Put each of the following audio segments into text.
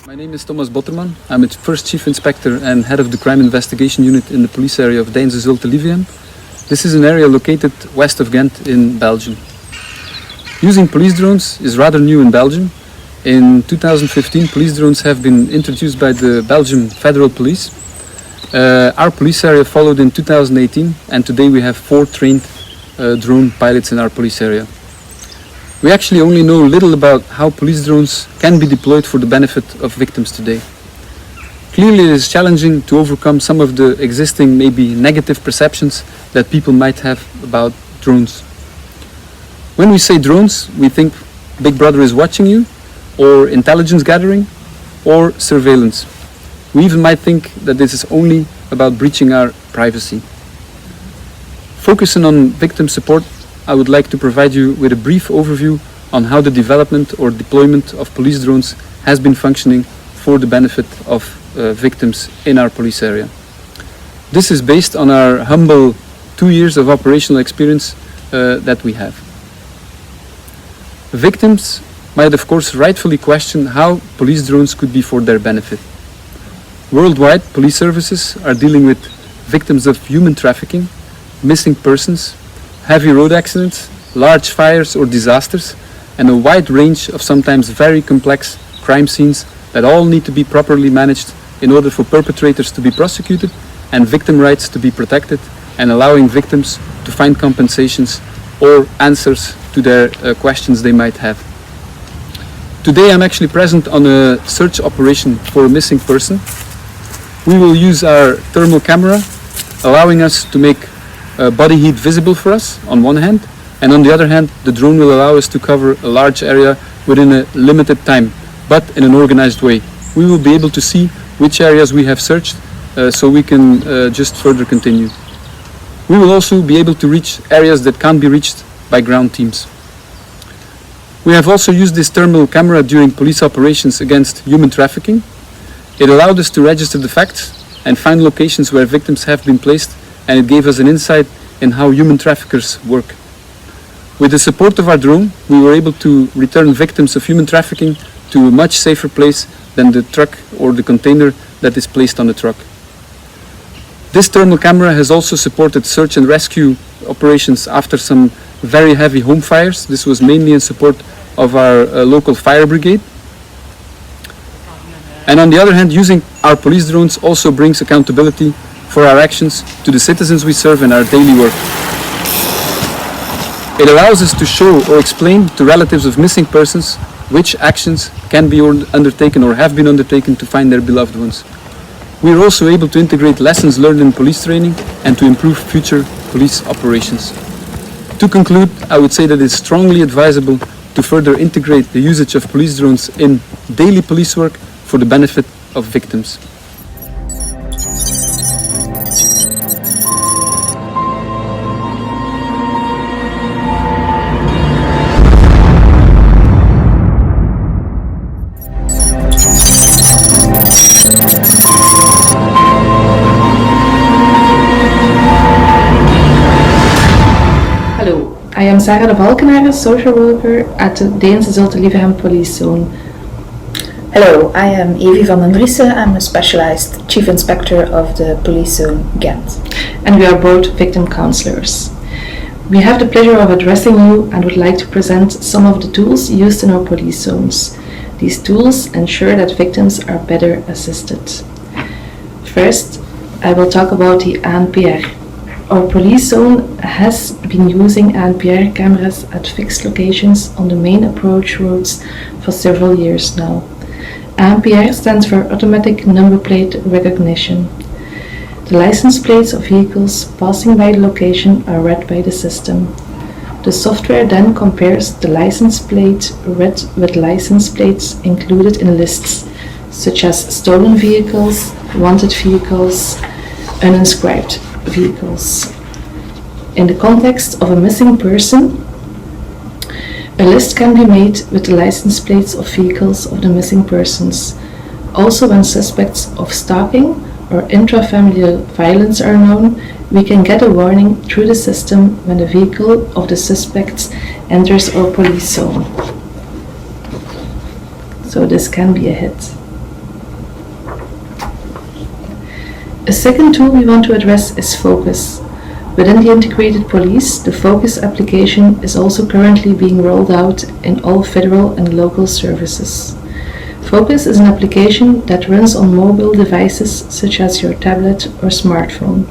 My name is Thomas Botterman. I'm its first Chief Inspector and Head of the Crime Investigation Unit in the police area of Deinze-Zulte-Lievehem. This is an area located west of Ghent in Belgium. Using police drones is rather new in Belgium. In 2015, police drones have been introduced by the Belgian Federal Police. Our police area followed in 2018, and today we have 4 trained drone pilots in our police area. We actually only know little about how police drones can be deployed for the benefit of victims today. Clearly, it is challenging to overcome some of the existing, maybe negative perceptions that people might have about drones. When we say drones, we think Big Brother is watching you, or intelligence gathering, or surveillance. We even might think that this is only about breaching our privacy. Focusing on victim support, I would like to provide you with a brief overview on how the development or deployment of police drones has been functioning for the benefit of victims in our police area. This is based on our humble 2 years of operational experience that we have. Victims might of course rightfully question how police drones could be for their benefit. Worldwide, police services are dealing with victims of human trafficking, missing persons, heavy road accidents, large fires or disasters, and a wide range of sometimes very complex crime scenes that all need to be properly managed in order for perpetrators to be prosecuted and victim rights to be protected, and allowing victims to find compensations or answers to their questions they might have. Today I'm actually present on a search operation for a missing person. We will use our thermal camera, allowing us to make body heat visible for us on one hand, and on the other hand the drone will allow us to cover a large area within a limited time, but in an organized way. We will be able to see which areas we have searched, so we can just further continue. We will also be able to reach areas that can't be reached by ground teams. We have also used this thermal camera during police operations against human trafficking. It allowed us to register the facts and find locations where victims have been placed, and it gave us an insight in how human traffickers work. With the support of our drone, we were able to return victims of human trafficking to a much safer place than the truck or the container that is placed on the truck. This thermal camera has also supported search and rescue operations after some very heavy home fires. This was mainly in support of our local fire brigade. And on the other hand, using our police drones also brings accountability for our actions to the citizens we serve in our daily work. It allows us to show or explain to relatives of missing persons which actions can be undertaken or have been undertaken to find their beloved ones. We are also able to integrate lessons learned in police training and to improve future police operations. To conclude, I would say that it is strongly advisable to further integrate the usage of police drones in daily police work for the benefit of victims. Hello, I am Sarah de Valkenaren, social worker at the Deinze-Zulte-Lievehem police zone. Hello, I am Evie van den Driessen. I'm a specialized chief inspector of the police zone Ghent. And we are both victim counselors. We have the pleasure of addressing you and would like to present some of the tools used in our police zones. These tools ensure that victims are better assisted. First, I will talk about the ANPR. Our police zone has been using ANPR cameras at fixed locations on the main approach roads for several years now. ANPR stands for Automatic Number Plate Recognition. The license plates of vehicles passing by the location are read by the system. The software then compares the license plate read with license plates included in lists, such as stolen vehicles, wanted vehicles, uninscribed vehicles. In the context of a missing person, a list can be made with the license plates of vehicles of the missing persons. Also, when suspects of stalking or intrafamilial violence are known, we can get a warning through the system when the vehicle of the suspects enters our police zone. So this can be a hit. A second tool we want to address is Focus. Within the integrated police, the Focus application is also currently being rolled out in all federal and local services. Focus is an application that runs on mobile devices such as your tablet or smartphone.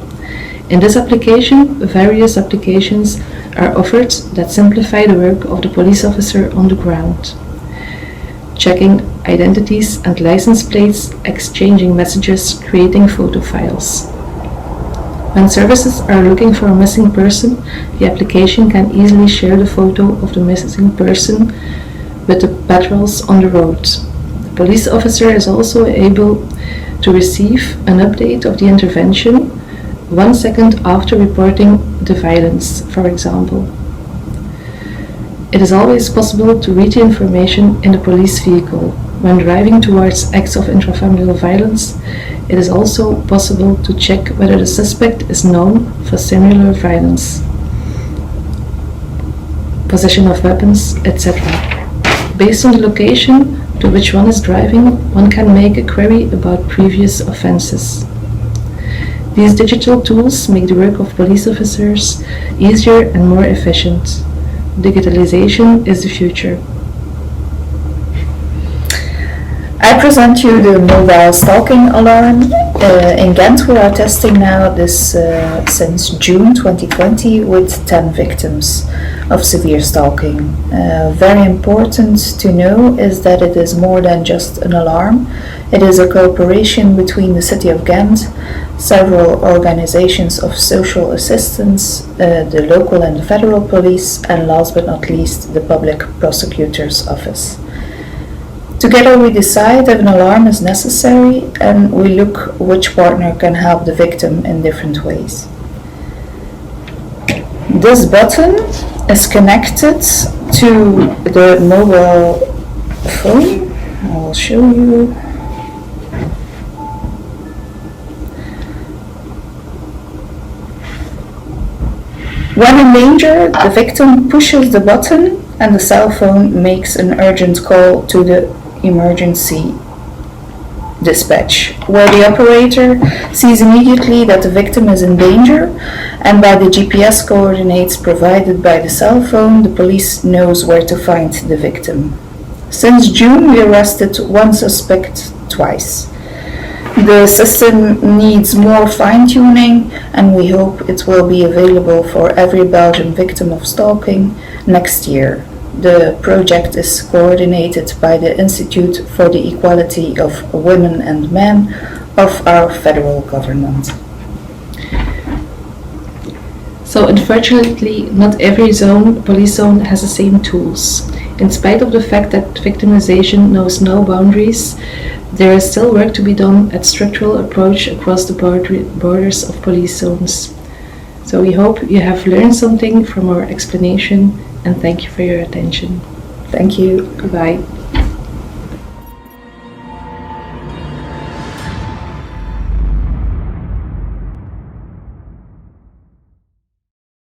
In this application, various applications are offered that simplify the work of the police officer on the ground. Checking identities and license plates, exchanging messages, creating photo files. When services are looking for a missing person, the application can easily share the photo of the missing person with the patrols on the road. The police officer is also able to receive an update of the intervention 1 second after reporting the violence, for example. It is always possible to read the information in the police vehicle. When driving towards acts of intrafamilial violence, it is also possible to check whether the suspect is known for similar violence, possession of weapons, etc. Based on the location to which one is driving, one can make a query about previous offenses. These digital tools make the work of police officers easier and more efficient. Digitalization is the future. I present you the mobile stalking alarm. In Ghent we are testing now this since June 2020 with 10 victims of severe stalking. Very important to know is that it is more than just an alarm. It is a cooperation between the City of Ghent, several organizations of social assistance, the local and the federal police, and last but not least the Public Prosecutor's Office. Together we decide if an alarm is necessary and we look which partner can help the victim in different ways. This button is connected to the mobile phone. I will show you. When in danger, the victim pushes the button and the cell phone makes an urgent call to the emergency dispatch, where the operator sees immediately that the victim is in danger, and by the GPS coordinates provided by the cell phone, the police knows where to find the victim. Since June, we arrested one suspect twice. The system needs more fine-tuning, and we hope it will be available for every Belgian victim of stalking next year. The project is coordinated by the Institute for the Equality of Women and Men of our federal government. So unfortunately, not every police zone has the same tools. In spite of the fact that victimization knows no boundaries, there is still work to be done at structural approach across the borders of police zones. So we hope you have learned something from our explanation, and thank you for your attention. Thank you. Goodbye.